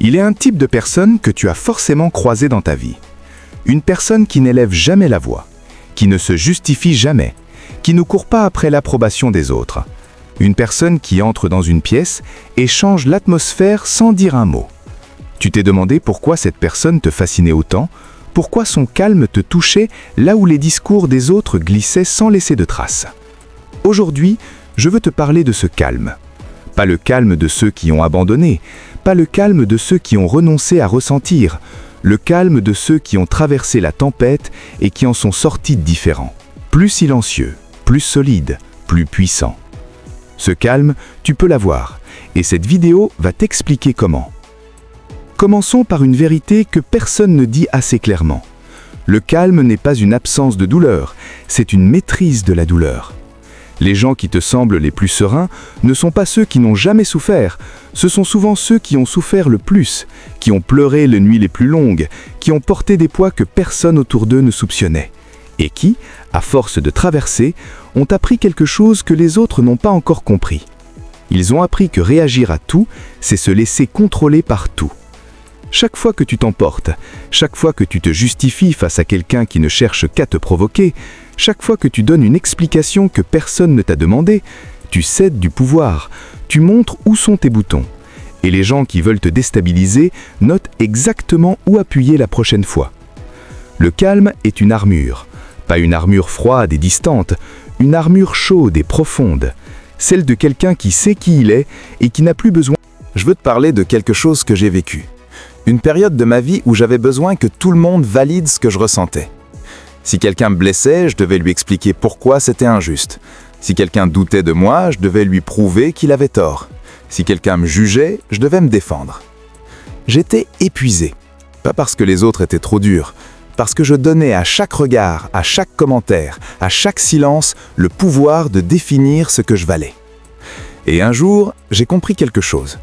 Il est un type de personne que tu as forcément croisé dans ta vie. Une personne qui n'élève jamais la voix, qui ne se justifie jamais, qui ne court pas après l'approbation des autres. Une personne qui entre dans une pièce et change l'atmosphère sans dire un mot. Tu t'es demandé pourquoi cette personne te fascinait autant, pourquoi son calme te touchait là où les discours des autres glissaient sans laisser de traces. Aujourd'hui, je veux te parler de ce calme. Pas le calme de ceux qui ont abandonné, pas le calme de ceux qui ont renoncé à ressentir, le calme de ceux qui ont traversé la tempête et qui en sont sortis différents. Plus silencieux, plus solide, plus puissant. Ce calme, tu peux l'avoir, et cette vidéo va t'expliquer comment. Commençons par une vérité que personne ne dit assez clairement. Le calme n'est pas une absence de douleur, c'est une maîtrise de la douleur. Les gens qui te semblent les plus sereins ne sont pas ceux qui n'ont jamais souffert, ce sont souvent ceux qui ont souffert le plus, qui ont pleuré les nuits les plus longues, qui ont porté des poids que personne autour d'eux ne soupçonnait, et qui, à force de traverser, ont appris quelque chose que les autres n'ont pas encore compris. Ils ont appris que réagir à tout, c'est se laisser contrôler par tout. Chaque fois que tu t'emportes, chaque fois que tu te justifies face à quelqu'un qui ne cherche qu'à te provoquer, chaque fois que tu donnes une explication que personne ne t'a demandé, tu cèdes du pouvoir, tu montres où sont tes boutons. Et les gens qui veulent te déstabiliser notent exactement où appuyer la prochaine fois. Le calme est une armure, pas une armure froide et distante, une armure chaude et profonde, celle de quelqu'un qui sait qui il est et qui n'a plus besoin. Je veux te parler de quelque chose que j'ai vécu. Une période de ma vie où j'avais besoin que tout le monde valide ce que je ressentais. Si quelqu'un me blessait, je devais lui expliquer pourquoi c'était injuste. Si quelqu'un doutait de moi, je devais lui prouver qu'il avait tort. Si quelqu'un me jugeait, je devais me défendre. J'étais épuisé. Pas parce que les autres étaient trop durs, parce que je donnais à chaque regard, à chaque commentaire, à chaque silence, le pouvoir de définir ce que je valais. Et un jour, j'ai compris quelque chose.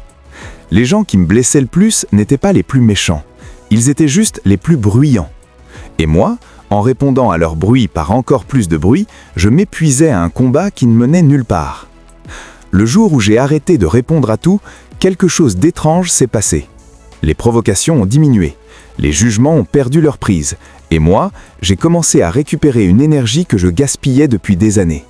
Les gens qui me blessaient le plus n'étaient pas les plus méchants. Ils étaient juste les plus bruyants. Et moi, en répondant à leur bruit par encore plus de bruit, je m'épuisais à un combat qui ne menait nulle part. Le jour où j'ai arrêté de répondre à tout, quelque chose d'étrange s'est passé. Les provocations ont diminué, les jugements ont perdu leur prise, et moi, j'ai commencé à récupérer une énergie que je gaspillais depuis des années.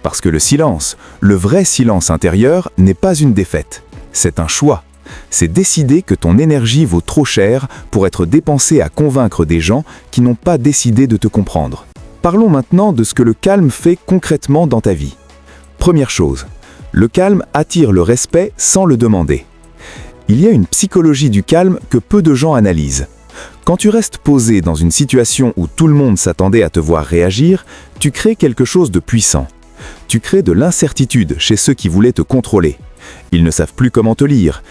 Parce que le silence, le vrai silence intérieur, n'est pas une défaite. C'est un choix. C'est décider que ton énergie vaut trop cher pour être dépensée à convaincre des gens qui n'ont pas décidé de te comprendre. Parlons maintenant de ce que le calme fait concrètement dans ta vie. Première chose, le calme attire le respect sans le demander. Il y a une psychologie du calme que peu de gens analysent. Quand tu restes posé dans une situation où tout le monde s'attendait à te voir réagir, tu crées quelque chose de puissant. Tu crées de l'incertitude chez ceux qui voulaient te contrôler. Ils ne savent plus comment te lire,